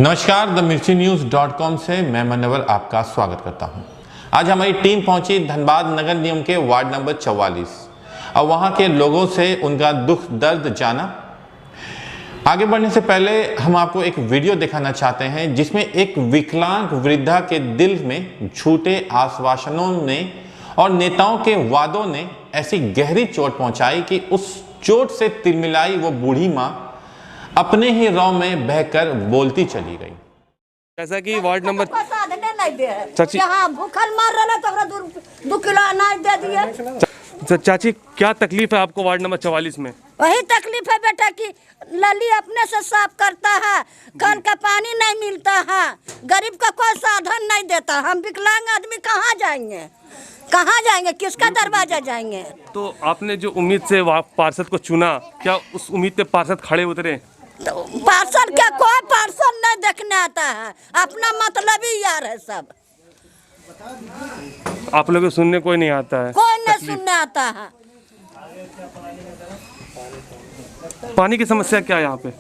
नमस्कार, themirchinews.com से मैं मनोवर आपका स्वागत करता हूं। आज हमारी टीम पहुंची धनबाद नगर निगम के वार्ड नंबर 44 और वहां के लोगों से उनका दुख दर्द जाना। आगे बढ़ने से पहले हम आपको एक वीडियो दिखाना चाहते हैं जिसमें एक विकलांग वृद्धा के दिल में झूठे आश्वासनों ने और नेताओं के वादों ने ऐसी गहरी चोट पहुंचाई कि उस चोट से तिलमिलाई वो बूढ़ी माँ अपने ही रौ में बहकर बोलती चली गई। जैसा कि वार्ड नंबर चाची भूखल मार रहा तो 2 किलो अनाज दे दिए। चाची, क्या तकलीफ है आपको वार्ड नंबर 44 में? वही तकलीफ है बेटा कि लली अपने से साफ करता है, कल का पानी नहीं मिलता है, गरीब का कोई साधन नहीं देता। हम विकलांग आदमी कहाँ जाएंगे, किसका दरवाजा जाएंगे? तो आपने जो उम्मीद से पार्षद को चुना, क्या उस उम्मीद पे पार्षद खड़े उतरे? तो पार्षद क्या, कोई पार्षद नहीं देखने आता है, अपना मतलब ही यार है सब। आप लोगों को सुनने कोई नहीं आता है? कोई नहीं सुनने आता है। पानी की समस्या क्या है यहाँ पे?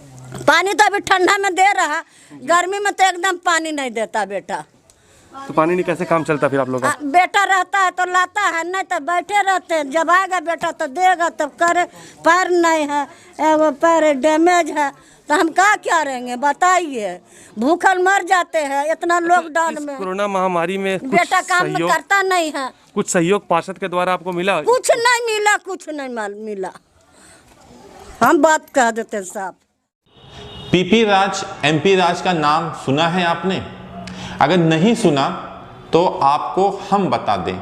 पानी तो अभी ठंडा में दे रहा, गर्मी में तो एकदम पानी नहीं देता बेटा। तो पानी नहीं, कैसे काम चलता फिर आप लोग का? बेटा रहता है तो लाता है, नहीं तो बैठे रहते हैं। जब आएगा बेटा तो देगा, तब करे। पैर नहीं है, एगो पैर डैमेज है, तो हम क्या रहेंगे बताइए? भूखल मर जाते हैं इतना लॉकडाउन में। कोरोना महामारी में बेटा काम करता नहीं है। कुछ सहयोग पार्षद के द्वारा आपको मिला? कुछ नहीं मिला। हम बात कह देते साहब। पीपी राज, एमपी राज का नाम सुना है आपने? अगर नहीं सुना तो आपको हम बता दें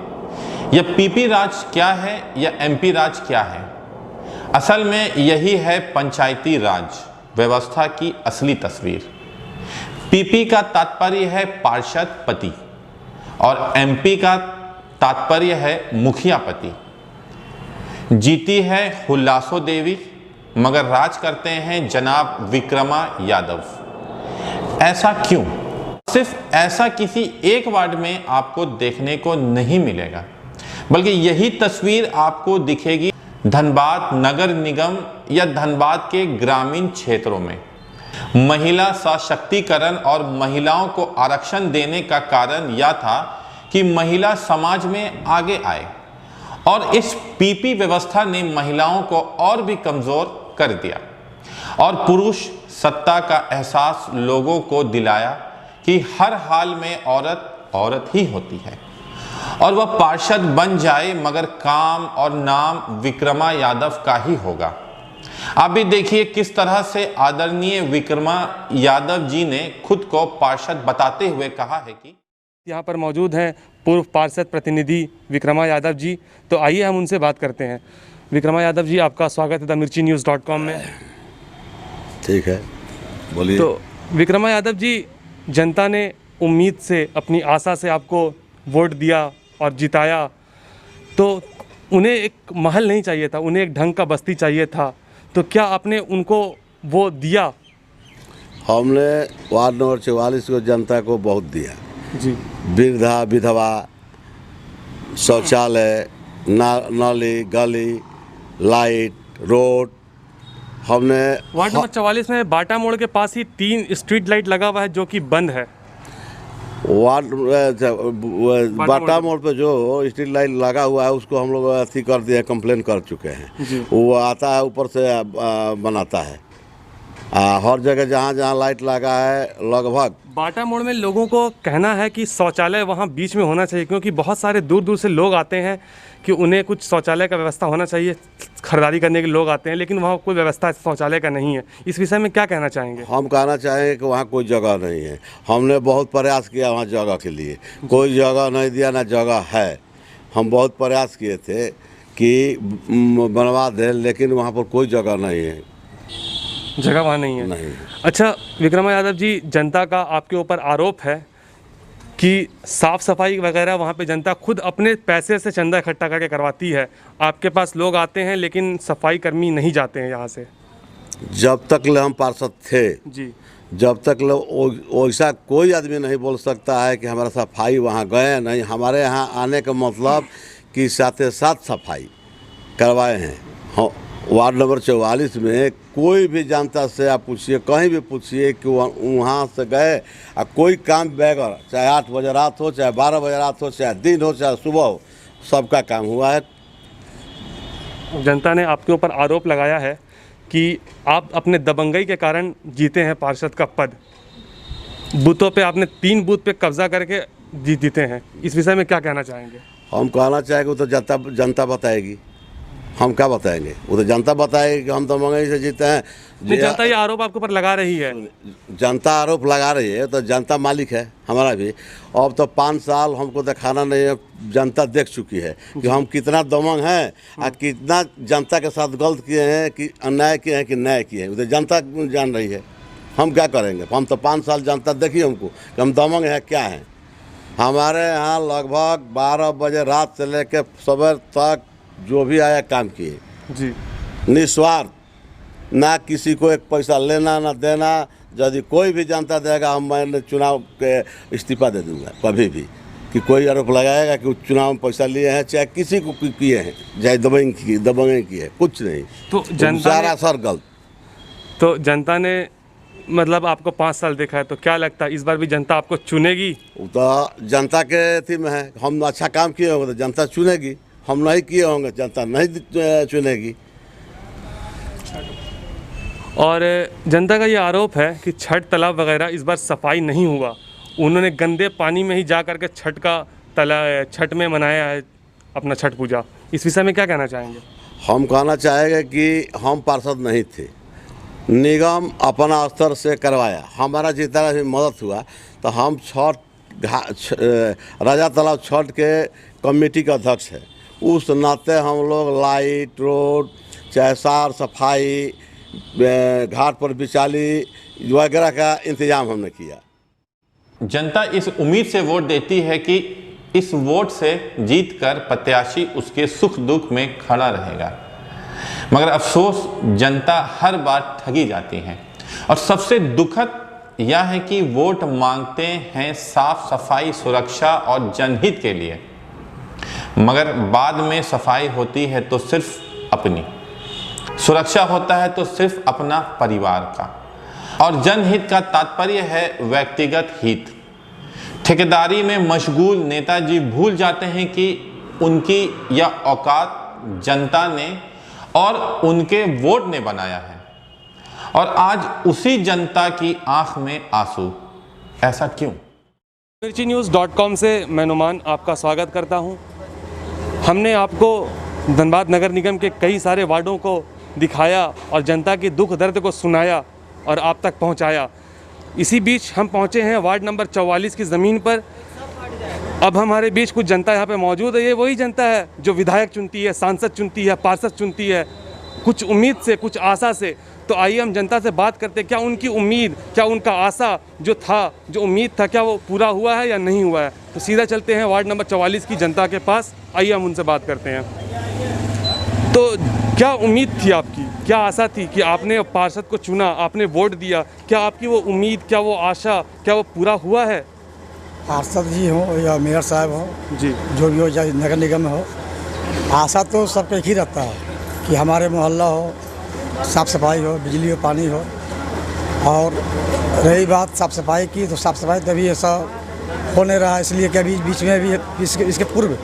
यह पीपी राज क्या है या एमपी राज क्या है। असल में यही है पंचायती राज व्यवस्था की असली तस्वीर। पीपी का तात्पर्य है पार्षद पति और एमपी का तात्पर्य है मुखिया पति। जीती है हुल्लासो देवी मगर राज करते हैं जनाब विक्रमा यादव। ऐसा क्यों? सिर्फ ऐसा किसी एक वार्ड में आपको देखने को नहीं मिलेगा, बल्कि यही तस्वीर आपको दिखेगी धनबाद नगर निगम या धनबाद के ग्रामीण क्षेत्रों में। महिला सशक्तिकरण और महिलाओं को आरक्षण देने का कारण यह था कि महिला समाज में आगे आए और इस पीपी व्यवस्था ने महिलाओं को और भी कमजोर कर दिया और पुरुष सत्ता का एहसास लोगों को दिलाया कि हर हाल में औरत ही होती है और वह पार्षद बन जाए मगर काम और नाम विक्रमा यादव का ही होगा। आप भी देखिए किस तरह से आदरणीय विक्रमा यादव जी ने खुद को पार्षद बताते हुए कहा है कि यहाँ पर मौजूद हैं पूर्व पार्षद प्रतिनिधि विक्रमा यादव जी। तो आइए हम उनसे बात करते हैं। विक्रमा यादव जी, आपका स्वागत है themirchinews.com में। ठीक है, बोलिए। तो विक्रमा यादव जी, जनता ने उम्मीद से, अपनी आशा से आपको वोट दिया और जिताया, तो उन्हें एक महल नहीं चाहिए था, उन्हें एक ढंग का बस्ती चाहिए था। तो क्या आपने उनको वो दिया? हमने वार्ड नंबर 44 को जनता को बहुत दिया जी। वृद्धा विधवा, शौचालय, नाली, गली, लाइट, रोड। हमने वार्ड नंबर 44 में बाटा मोड़ के पास ही 3 स्ट्रीट लाइट लगा हुआ है जो कि बंद है। वार्ड बाटा मोड़ पे जो स्ट्रीट लाइट लगा हुआ है उसको हम लोग अथी कर दिया, कंप्लेन कर चुके हैं। वो आता है ऊपर से बनाता है। हर जगह जहाँ लाइट लगा है लगभग। बाटा मोड़ में लोगों को कहना है कि शौचालय वहाँ बीच में होना चाहिए, क्योंकि बहुत सारे दूर दूर से लोग आते हैं कि उन्हें कुछ शौचालय का व्यवस्था होना चाहिए। खरीदारी करने के लोग आते हैं लेकिन वहाँ कोई व्यवस्था शौचालय का नहीं है। इस विषय में क्या कहना चाहेंगे? हम कहना चाहेंगे कि वहाँ कोई जगह नहीं है। हमने बहुत प्रयास किया वहाँ जगह के लिए, कोई जगह नहीं दिया, ना जगह है। हम बहुत प्रयास किए थे कि बनवा दें, लेकिन वहाँ पर कोई जगह नहीं है। जगह वहाँ नहीं है? नहीं। अच्छा विक्रमा यादव जी, जनता का आपके ऊपर आरोप है कि साफ़ सफाई वगैरह वहाँ पे जनता खुद अपने पैसे से चंदा इकट्ठा करके करवाती है। आपके पास लोग आते हैं लेकिन सफाई कर्मी नहीं जाते हैं यहाँ से। जब तक हम पार्षद थे जी, जब तक वैसा कोई आदमी नहीं बोल सकता है कि हमारा सफाई वहाँ गए नहीं। हमारे यहाँ आने का मतलब कि साथ सफाई करवाए हैं। वार्ड नंबर 44 में कोई भी जनता से आप पूछिए, कहीं भी पूछिए कि वहाँ से गए और कोई काम बगैर, चाहे 8 बजे रात हो, चाहे 12 बजे रात हो, चाहे दिन हो, चाहे सुबह हो, सबका काम हुआ है। जनता ने आपके ऊपर आरोप लगाया है कि आप अपने दबंगई के कारण जीते हैं पार्षद का पद। बूथों पे आपने 3 बूथ पे कब्जा करके जीते हैं। इस विषय में क्या कहना चाहेंगे? हम कहना चाहेंगे वो तो जनता बताएगी, हम क्या बताएंगे? वो तो जनता बताएगी कि हम तो मंगई से जीते हैं। जनता ये आरोप आपके ऊपर लगा रही है। जनता आरोप लगा रही है तो जनता मालिक है हमारा भी। अब तो 5 साल हमको दिखाना नहीं है, जनता देख चुकी है कि हम कितना दमंग हैं और कितना जनता के साथ गलत किए हैं, कि अन्याय किए हैं कि न्याय किए हैं, वो तो जनता जान रही है। हम क्या करेंगे? हम तो 5 साल जनता देखी हमको कि हम दमंग है क्या है। हमारे यहाँ लगभग 12 बजे रात से लेकर सुबह तक जो भी आया काम किए जी, निस्वार्थ, ना किसी को एक पैसा लेना ना देना। यदि कोई भी जनता देगा मैं चुनाव के इस्तीफा दे दूंगा कभी भी। कि कोई आरोप लगाएगा कि चुनाव में पैसा लिए हैं, चाहे किसी को किए हैं, चाहे दबंग की है, कुछ नहीं। तो जनता सारा सर गलत। तो जनता ने मतलब आपको 5 साल देखा है, तो क्या लगता है इस बार भी जनता आपको चुनेगी? वो तो जनता के अथी में है। हम अच्छा काम किए होंगे तो जनता चुनेगी, हम नहीं किए होंगे जनता नहीं चुनेगी। और जनता का ये आरोप है कि छठ तालाब वगैरह इस बार सफाई नहीं हुआ। उन्होंने गंदे पानी में ही जा कर के छठ में मनाया है अपना छठ पूजा। इस विषय में क्या कहना चाहेंगे? हम कहना चाहेंगे कि हम पार्षद नहीं थे, निगम अपना स्तर से करवाया, हमारा जितना भी मदद हुआ। तो हम राजा तालाब छठ के कमेटी का अध्यक्ष है, उस नाते हम लोग लाइट, रोड, चाहे साफ सफाई, घाट पर बिचाली वगैरह का इंतजाम हमने किया। जनता इस उम्मीद से वोट देती है कि इस वोट से जीतकर प्रत्याशी उसके सुख दुख में खड़ा रहेगा, मगर अफसोस जनता हर बार ठगी जाती है। और सबसे दुखद यह है कि वोट मांगते हैं साफ सफाई, सुरक्षा और जनहित के लिए, मगर बाद में सफाई होती है तो सिर्फ अपनी, सुरक्षा होता है तो सिर्फ अपना परिवार का, और जनहित का तात्पर्य है व्यक्तिगत हित। ठेकेदारी में मशगूल नेताजी भूल जाते हैं कि उनकी यह औकात जनता ने और उनके वोट ने बनाया है, और आज उसी जनता की आंख में आंसू। ऐसा क्यों? mirchinews.com से मैं नुमान आपका स्वागत करता हूं। हमने आपको धनबाद नगर निगम के कई सारे वार्डों को दिखाया और जनता की दुख दर्द को सुनाया और आप तक पहुंचाया। इसी बीच हम पहुंचे हैं वार्ड नंबर 44 की ज़मीन पर। अब हमारे बीच कुछ जनता यहाँ पे मौजूद है। ये वही जनता है जो विधायक चुनती है, सांसद चुनती है, पार्षद चुनती है, कुछ उम्मीद से, कुछ आशा से। तो आइए हम जनता से बात करते हैं, क्या उनकी उम्मीद, क्या उनका आशा जो था, जो उम्मीद था, क्या वो पूरा हुआ है या नहीं हुआ है। तो सीधा चलते हैं वार्ड नंबर 44 की जनता के पास। आइए हम उनसे बात करते हैं। तो क्या उम्मीद थी आपकी, क्या आशा थी कि आपने पार्षद को चुना, आपने वोट दिया, क्या आपकी वो उम्मीद, क्या वो आशा, क्या वो पूरा हुआ है? पार्षद जी हो या मेयर साहब हो जी, जो भी हो, चाहे नगर निगम में हो, आशा तो सबका एक ही रहता है कि हमारे मोहल्ला हो, साफ़ सफाई हो, बिजली हो, पानी हो। और रही बात साफ़ सफाई की, तो साफ़ सफाई तभी ऐसा हो नहीं रहा, इसलिए कि अभी बीच में भी इसके पूर्व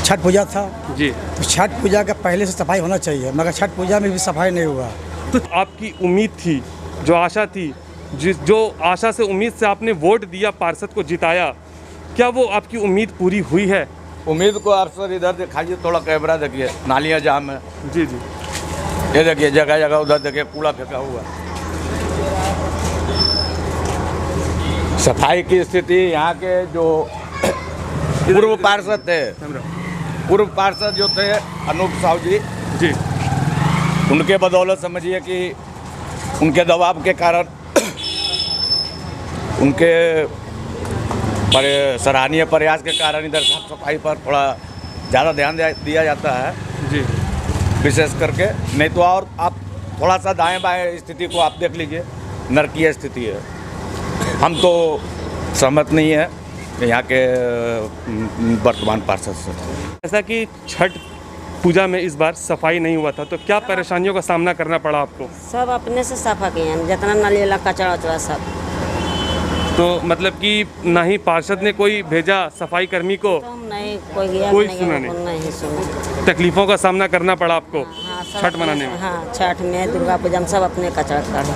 छठ पूजा था जी। तो छठ पूजा का पहले से सफाई होना चाहिए, मगर छठ पूजा में भी सफाई नहीं हुआ। तो आपकी उम्मीद थी, जो आशा थी, जो आशा से, उम्मीद से आपने वोट दिया, पार्षद को जिताया, क्या वो आपकी उम्मीद पूरी हुई है? उम्मीद को आप सर इधर दिखाइए, थोड़ा कैमरा देखिए, नालियाँ जाम है। जी जी, ये देखिए जगह जगह उधर देखिए कूड़ा फेंका हुआ। सफाई की स्थिति यहाँ के जो पूर्व पार्षद थे, पूर्व पार्षद जो थे अनूप साहू जी, उनके बदौलत समझिए कि उनके दबाव के कारण, उनके सराहनीय प्रयास के कारण इधर साफ सफाई पर थोड़ा ज़्यादा ध्यान दिया जाता है जी, विशेष करके। नहीं तो और आप थोड़ा सा दाएं बाएं स्थिति को आप देख लीजिए, नरकीय स्थिति है। हम तो सहमत नहीं है यहाँ के वर्तमान पार्षद से। जैसा कि छठ पूजा में इस बार सफाई नहीं हुआ था, तो क्या परेशानियों का सामना करना पड़ा आपको? सब अपने से सफा किए हैं, जितना नाली वाला कचरा उचरा सब। तो मतलब कि ना ही पार्षद ने कोई भेजा सफाई कर्मी को, तो हम नहीं कोई गया, कोई नहीं सुना गया, नहीं सुना। तकलीफों का सामना करना पड़ा आपको हाँ, सब छठ मनाने में? हाँ, छठ में, दुर्गा पूजा में सब अपने कचरा काढ़े।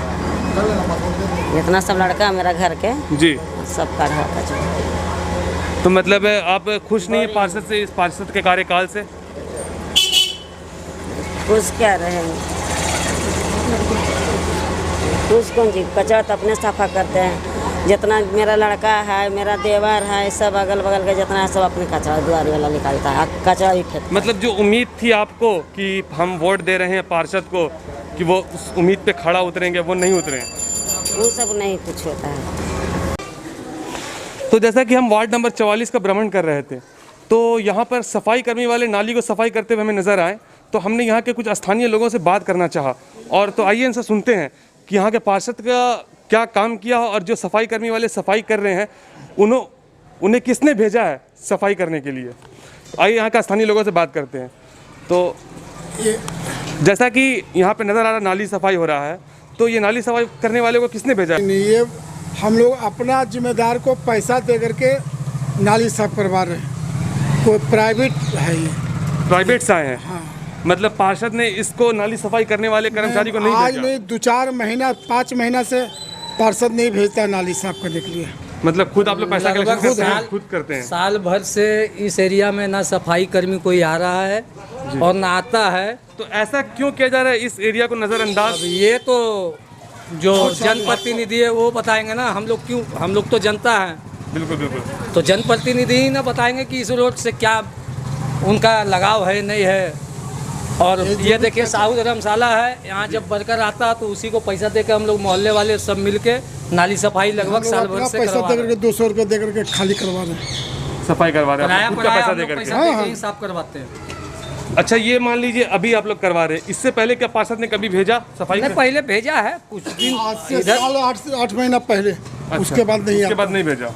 जितना सब लड़का मेरा घर के जी, सब काढ़ा कचरा। तो मतलब आप खुश नहीं है पार्षद से, इस पार्षद के कार्यकाल से? खुश क्या रहेंगे, खुश कौन चीज, कचरा तो अपने सफा करते हैं। जितना मेरा लड़का है, मेरा देवर है, सब अगल बगल के जितना है सब अपने कचरा द्वार वाला निकालता है, कचरा ही फेंकता। मतलब जो उम्मीद थी आपको कि हम वोट दे रहे हैं पार्षद को कि वो उस उम्मीद पे खड़ा उतरेंगे, वो नहीं उतरे हैं? वो सब नहीं कुछ होता है। तो जैसा कि हम वार्ड नंबर 44 का भ्रमण कर रहे थे, तो यहाँ पर सफाई कर्मी वाले नाली को सफाई करते हुए हमें नज़र आए, तो हमने यहाँ के कुछ स्थानीय लोगों से बात करना चाहा। और तो आइए इनसे सुनते हैं कि यहाँ के पार्षद का क्या काम किया और जो सफाई कर्मी वाले सफाई कर रहे हैं उन्हें किसने भेजा है सफाई करने के लिए। आइए यहाँ का स्थानीय लोगों से बात करते हैं। तो जैसा कि यहाँ पे नज़र आ रहा नाली सफाई हो रहा है, तो ये नाली सफाई करने वाले को किसने भेजा है? ये हम लोग अपना जिम्मेदार को पैसा दे करके नाली साफ करवा रहे हैं। कोई प्राइवेट है, ये प्राइवेट से आए हैं? हाँ। मतलब पार्षद ने इसको नाली सफाई करने वाले कर्मचारी को नहीं आज भेजा? नहीं, 2-4 महीना 5 महीना से पार्षद नहीं भेजता नाली साफ करने के लिए। मतलब खुद आप लोग पैसा कलेक्शन करते हैं? खुद करते हैं? साल भर से इस एरिया में ना सफाई कर्मी कोई आ रहा है और ना आता है। तो ऐसा क्यों किया जा रहा है, इस एरिया को नज़रअंदाज? अब ये तो जो जनप्रतिनिधि है वो बताएंगे ना, हम लोग तो जनता है। बिल्कुल बिल्कुल। तो जनप्रतिनिधि ही ना बताएंगे कि इस रोड से क्या उनका लगाव है नहीं है। और ये देखिए साहू धर्मशाला है, यहाँ जब वर्कर आता है तो उसी को पैसा देकर हम लोग मोहल्ले वाले सब मिलके नाली सफाई लगभग साल भर से पैसा दे करके 200 रुपये दे करके खाली करवा रहे हैं, सफाई करवा रहे हैं, खुद का पैसा दे करके? पैसा देके ही साफ करवाते हैं। अच्छा, ये मान लीजिए अभी आप लोग करवा रहे हैं, इससे पहले क्या पार्षद ने कभी भेजा सफाई? नहीं, पहले भेजा है कुछ दिन, आज से साल 8 महीना पहले। अच्छा, उसके बाद नहीं, उसके बाद नहीं भेजा।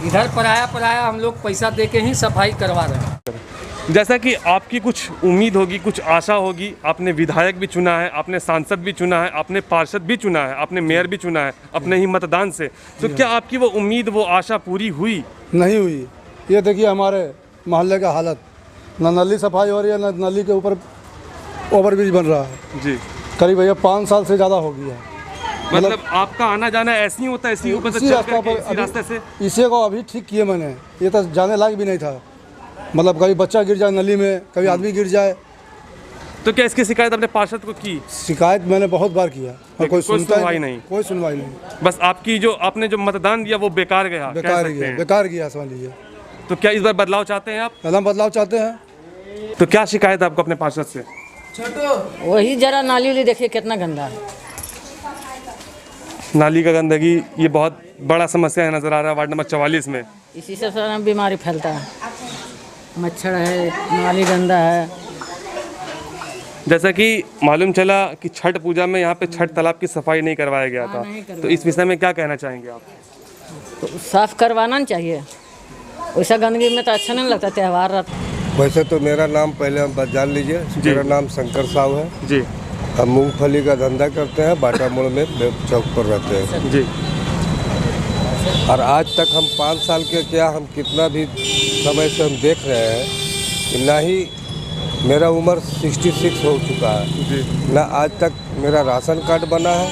इधर पराया हम लोग पैसा देके ही सफाई करवा रहे हैं। जैसा कि आपकी कुछ उम्मीद होगी, कुछ आशा होगी, आपने विधायक भी चुना है, आपने सांसद भी चुना है, आपने पार्षद भी चुना है, आपने मेयर भी चुना है अपने ही मतदान से, तो क्या आपकी वो उम्मीद, वो आशा पूरी हुई? नहीं हुई। ये देखिए हमारे मोहल्ले का हालत, ना नाली सफाई हो रही है, ना नाली के ऊपर ओवरब्रिज बन रहा है जी। करीब भैया 5 साल से ज़्यादा हो गया है। मतलब आपका आना जाना ऐसे ही होता है, इसी ऊपर से इसी चल रास्ता करके, पर इसी रास्ते से? इसी को अभी ठीक किए मैंने, ये तो जाने लायक भी नहीं था। मतलब कभी बच्चा गिर जाए नली में, कभी आदमी गिर जाए। तो क्या इसकी शिकायत आपने पार्षद को की? शिकायत मैंने बहुत बार किया और कोई सुनवाई नहीं? कोई सुनवाई नहीं। बस आपकी जो आपने जो मतदान दिया वो बेकार गया, बेकार गया, बेकार गया समझ लीजिए। तो क्या इस बार बदलाव चाहते हैं आप? कदम बदलाव चाहते हैं। तो क्या शिकायत है आपको अपने पार्षद से? वही जरा नाली वाली देखिए कितना गंदा है। नाली का गंदगी ये बहुत बड़ा समस्या है, नजर आ रहा है वार्ड नंबर 44 में। इसी से सारा बीमारी फैलता है, मच्छर है, नाली गंदा है। जैसा कि मालूम चला कि छठ पूजा में यहाँ पे छठ तालाब की सफाई नहीं करवाया गया था, तो इस विषय में क्या कहना चाहेंगे आप? तो साफ करवाना चाहिए, वैसा गंदगी में तो अच्छा नहीं लगता त्यौहार रहता। वैसे तो मेरा नाम पहले हम जान लीजिए, मेरा नाम शंकर साहू है जी। हम मूंगफली का धंधा करते हैं, बाटा मोड़ में चौक पर रहते हैं जी। और आज तक हम 5 साल के क्या, हम कितना भी समय से हम देख रहे हैं कि ना ही मेरा उम्र 66 हो चुका है जी, ना आज तक मेरा राशन कार्ड बना है,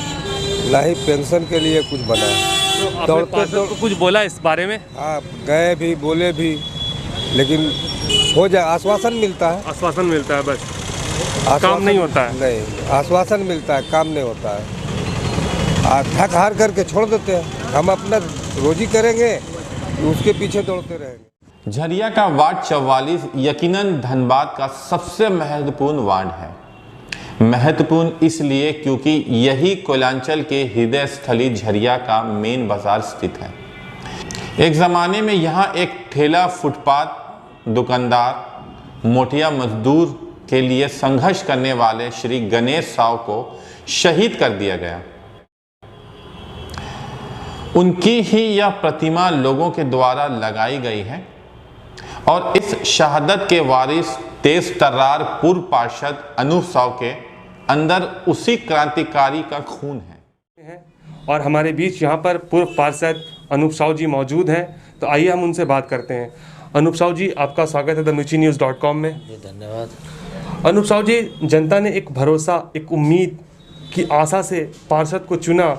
ना ही पेंशन के लिए कुछ बना है। तो आपने पार्षद को कुछ बोला इस बारे में? आप गए भी, बोले भी, लेकिन हो जाए, आश्वासन मिलता है। आश्वासन मिलता है, बस काम नहीं होता है। नहीं, आश्वासन मिलता है, काम नहीं होता है। थक हार करके छोड़ देते हैं। हम अपना रोजी करेंगे, उसके पीछे दौड़ते रहेंगे। झरिया का वार्ड 44 यकीनन धनबाद का सबसे महत्वपूर्ण वार्ड है। महत्वपूर्ण इसलिए क्योंकि यही कोयलांचल के हृदय स्थली झरिया का मेन बाजार स्थित है। एक ज़माने में यहाँ एक ठेला फुटपाथ दुकानदार मोटिया मजदूर के लिए संघर्ष करने वाले श्री गणेश साव को शहीद कर दिया गया। उनकी ही यह प्रतिमा लोगों के द्वारा लगाई गई है। और इस शहादत के वारिस तेज तर्रार पूर्व पार्षद अनूप साव के अंदर उसी क्रांतिकारी का खून है। और हमारे बीच यहाँ पर पूर्व पार्षद अनूप साव जी मौजूद हैं, तो आइए हम उनसे बात करते हैं। अनूप साव जी, आपका स्वागत है themirchinews.com में। जी धन्यवाद। अनूप साव जी, जनता ने एक भरोसा, एक उम्मीद की आशा से पार्षद को चुना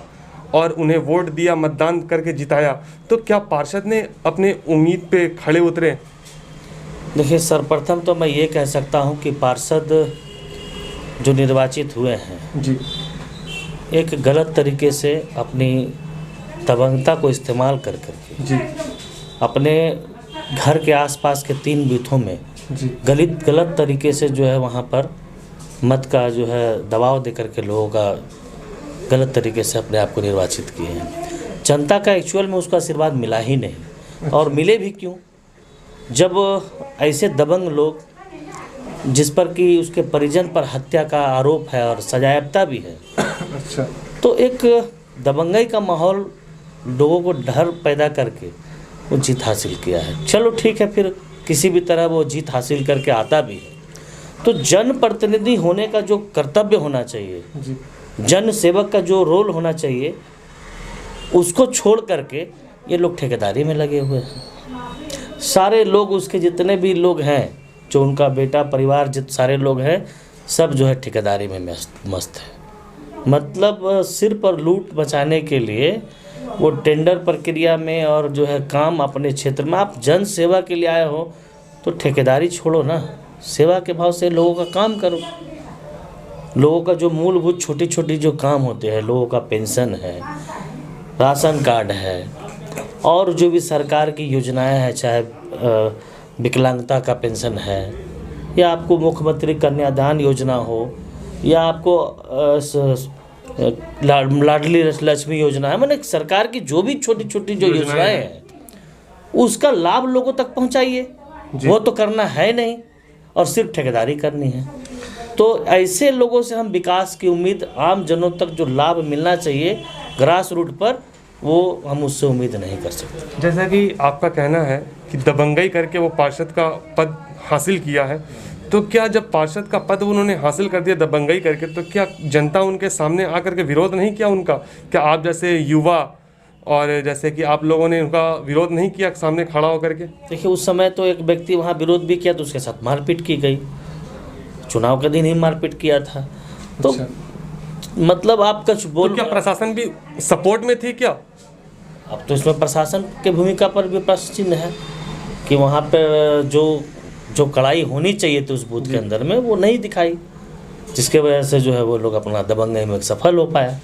और उन्हें वोट दिया, मतदान करके जिताया, तो क्या पार्षद ने अपने उम्मीद पे खड़े उतरे? देखिए, सर्वप्रथम तो मैं ये कह सकता हूँ कि पार्षद जो निर्वाचित हुए हैं जी, एक गलत तरीके से अपनी दबंगता को इस्तेमाल कर करके जी, अपने घर के आसपास के 3 बूथों में जी, गलत तरीके से जो है वहाँ पर मत का जो है दबाव दे करके लोगों का गलत तरीके से अपने आप को निर्वाचित किए हैं। जनता का एक्चुअल में उसका आशीर्वाद मिला ही नहीं, और मिले भी क्यों जब ऐसे दबंग लोग, जिस पर कि उसके परिजन पर हत्या का आरोप है और सजायाफ्ता भी है, अच्छा, तो एक दबंगई का माहौल लोगों को डर पैदा करके वो जीत हासिल किया है। चलो ठीक है, फिर किसी भी तरह वो जीत हासिल करके आता भी है, तो जनप्रतिनिधि होने का जो कर्तव्य होना चाहिए, जन सेवक का जो रोल होना चाहिए, उसको छोड़ करके ये लोग ठेकेदारी में लगे हुए हैं। सारे लोग, उसके जितने भी लोग हैं, जो उनका बेटा परिवार, सारे लोग हैं, सब जो है ठेकेदारी में मस्त है। मतलब सिर पर लूट बचाने के लिए वो टेंडर प्रक्रिया में और जो है काम अपने क्षेत्र में, आप जन सेवा के लिए आए हो तो ठेकेदारी छोड़ो ना, सेवा के भाव से लोगों का काम करो। लोगों का जो मूलभूत छोटी छोटी जो काम होते हैं, लोगों का पेंशन है, राशन कार्ड है, और जो भी सरकार की योजनाएं हैं, चाहे विकलांगता का पेंशन है, या आपको मुख्यमंत्री कन्यादान योजना हो, या आपको लाडली लक्ष्मी योजना है, मैंने सरकार की जो भी छोटी छोटी जो योजनाएं हैं उसका लाभ लोगों तक पहुंचाइए। वो तो करना है नहीं, और सिर्फ ठेकेदारी करनी है। तो ऐसे लोगों से हम विकास की उम्मीद, आम जनों तक जो लाभ मिलना चाहिए ग्रास रूट पर, वो हम उससे उम्मीद नहीं कर सकते। जैसा कि आपका कहना है कि दबंगई करके वो पार्षद का पद हासिल किया है, तो क्या जब पार्षद का पद उन्होंने हासिल कर दिया दबंगई करके, तो क्या जनता उनके सामने आकर के विरोध नहीं किया उनका? क्या आप जैसे युवा और जैसे कि आप लोगों ने उनका विरोध नहीं किया सामने खड़ा होकर के? देखिए, उस समय तो एक व्यक्ति वहाँ विरोध भी किया तो उसके साथ मारपीट की गई, चुनाव के दिन ही मारपीट किया था। तो अच्छा। मतलब आप कुछ बोल, तो क्या प्रशासन भी सपोर्ट में थी क्या? अब तो इसमें प्रशासन की भूमिका पर भी प्रश्न चिन्ह है कि वहाँ पर जो कड़ाई होनी चाहिए थी उस बूथ के अंदर में, वो नहीं दिखाई, जिसके वजह से जो है वो लोग अपना दबंगई में सफल हो पाया।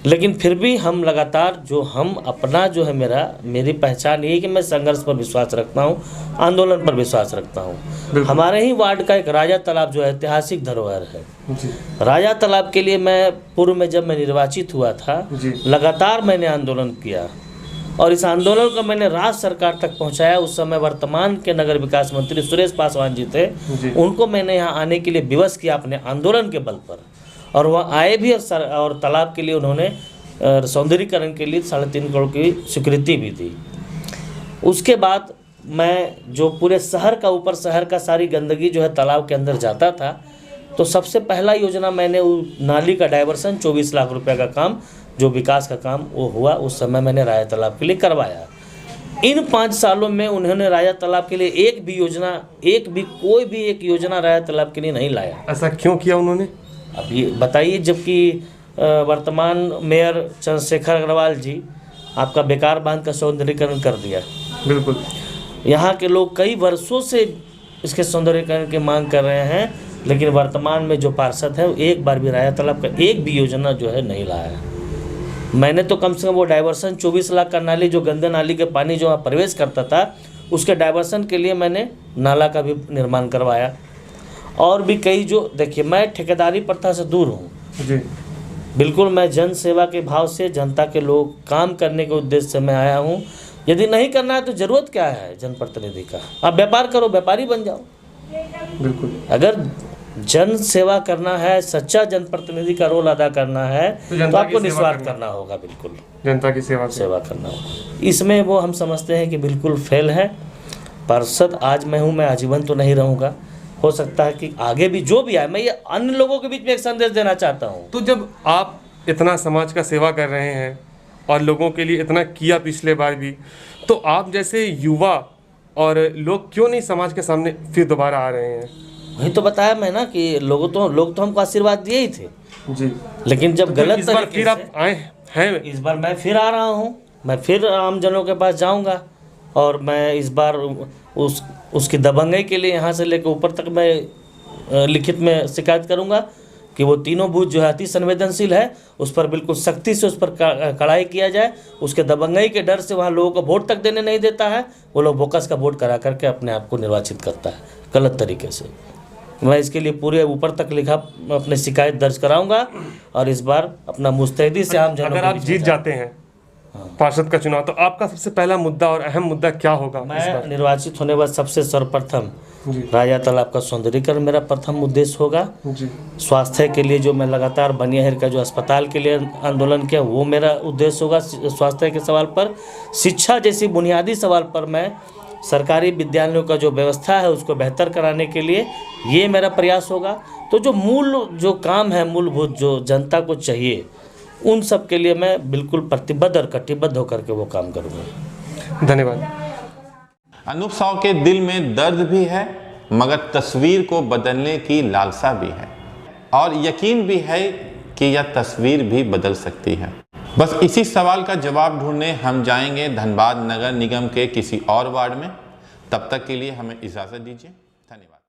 लेकिन फिर भी हम लगातार जो हम अपना जो है मेरी पहचान ये है कि मैं संघर्ष पर विश्वास रखता हूँ, आंदोलन पर विश्वास रखता हूँ। हमारे ही वार्ड का एक राजा तालाब जो है ऐतिहासिक धरोहर है। राजा तालाब के लिए मैं पूर्व में जब मैं निर्वाचित हुआ था, लगातार मैंने आंदोलन किया, और इस आंदोलन को मैंने राज्य सरकार तक पहुंचाया। उस समय वर्तमान के नगर विकास मंत्री सुरेश पासवान जी थे, उनको मैंने यहाँ आने के लिए विवश किया अपने आंदोलन के बल पर, और वह आए भी, और तालाब के लिए उन्होंने सौंदर्यीकरण के लिए 3.5 करोड़ की स्वीकृति भी दी। उसके बाद मैं जो पूरे शहर का, ऊपर शहर का सारी गंदगी जो है तालाब के अंदर जाता था, तो सबसे पहला योजना मैंने नाली का डाइवर्सन 24 लाख रुपए का काम, जो विकास का काम वो हुआ, उस समय मैंने राजा तालाब के लिए करवाया। इन 5 सालों में उन्होंने राजा तालाब के लिए एक भी कोई भी एक योजना राजा तालाब के लिए नहीं लाया। ऐसा क्यों किया उन्होंने? अब ये बताइए, जबकि वर्तमान मेयर चंद्रशेखर अग्रवाल जी आपका बेकार बांध का सौंदर्यीकरण कर दिया। बिल्कुल, यहाँ के लोग कई वर्षों से इसके सौंदर्यीकरण की मांग कर रहे हैं, लेकिन वर्तमान में जो पार्षद है एक बार भी राजा तालाब का एक भी योजना जो है नहीं लाया। मैंने तो कम से कम वो डाइवर्सन 24 लाख का नाली, जो गंदे नाली के पानी जो वहाँ प्रवेश करता था, उसके डाइवर्सन के लिए मैंने नाला का भी निर्माण करवाया। और भी कई जो, देखिए मैं ठेकेदारी प्रथा से दूर हूँ जी, बिल्कुल मैं जन सेवा के भाव से, जनता के लोग काम करने के उद्देश्य से मैं आया हूँ। यदि नहीं करना है तो ज़रूरत क्या है जनप्रतिनिधि का? आप व्यापार करो, व्यापारी बन जाओ। बिल्कुल, अगर जन सेवा करना है, सच्चा जनप्रतिनिधि का रोल अदा करना है, तो आपको निस्वार्थ करना होगा। बिल्कुल जनता की सेवा करना होगा। इसमें वो हम समझते हैं कि बिल्कुल फेल है, पार्षद आज मैं हूँ, मैं आजीवन तो नहीं रहूँगा, हो सकता है कि आगे भी जो भी आए, मैं ये अन्य लोगों के बीच में एक संदेश देना चाहता हूँ। तो जब आप इतना समाज का सेवा कर रहे हैं और लोगों के लिए इतना किया पिछले बार भी, तो आप जैसे युवा और लोग क्यों नहीं समाज के सामने फिर दोबारा आ रहे हैं? वही तो बताया मैं ना कि लोग तो हमको आशीर्वाद दिए ही थे जी, लेकिन जब गलत इस बार फिर आप आए हैं? इस बार मैं फिर आ रहा हूँ, मैं फिर आम जनों के पास जाऊँगा और मैं इस बार उसकी दबंगई के लिए यहाँ से लेकर ऊपर तक मैं लिखित में शिकायत करूँगा कि वो तीनों बूथ जो है अति संवेदनशील है, उस पर बिल्कुल सख्ती से उस पर कड़ाई किया जाए। उसके दबंगई के डर से वहाँ लोगों को वोट तक देने नहीं देता है, वो लोग बोकस का वोट करा करके अपने आप को निर्वाचित करता है गलत तरीके से। मैं इसके लिए पूरे ऊपर तक लिखा अपने शिकायत दर्ज कराऊंगा और इस बार अपना मुस्तैदी से आम जनों अगर आप जीत जाते हैं पार्षद का चुनाव, तो आपका सबसे पहला मुद्दा और अहम मुद्दा क्या होगा? मैं निर्वाचित होने के बाद सबसे सर्वप्रथम राजा तालाब का सौंदर्यीकरण मेरा प्रथम उद्देश्य होगा। स्वास्थ्य के लिए जो मैं लगातार बनियाहिर का जो अस्पताल के लिए आंदोलन किया, वो मेरा उद्देश्य होगा स्वास्थ्य के सवाल पर। शिक्षा जैसी बुनियादी सवाल पर मैं सरकारी विद्यालयों का जो व्यवस्था है उसको बेहतर कराने के लिए ये मेरा प्रयास होगा। तो जो काम है मूलभूत जो जनता को चाहिए, उन सब के लिए मैं बिल्कुल प्रतिबद्ध और कटिबद्ध होकर के वो काम करूँगा। धन्यवाद। अनूप साव के दिल में दर्द भी है, मगर तस्वीर को बदलने की लालसा भी है और यकीन भी है कि यह तस्वीर भी बदल सकती है। बस इसी सवाल का जवाब ढूंढने हम जाएंगे धनबाद नगर निगम के किसी और वार्ड में। तब तक के लिए हमें इजाज़त दीजिए। धन्यवाद।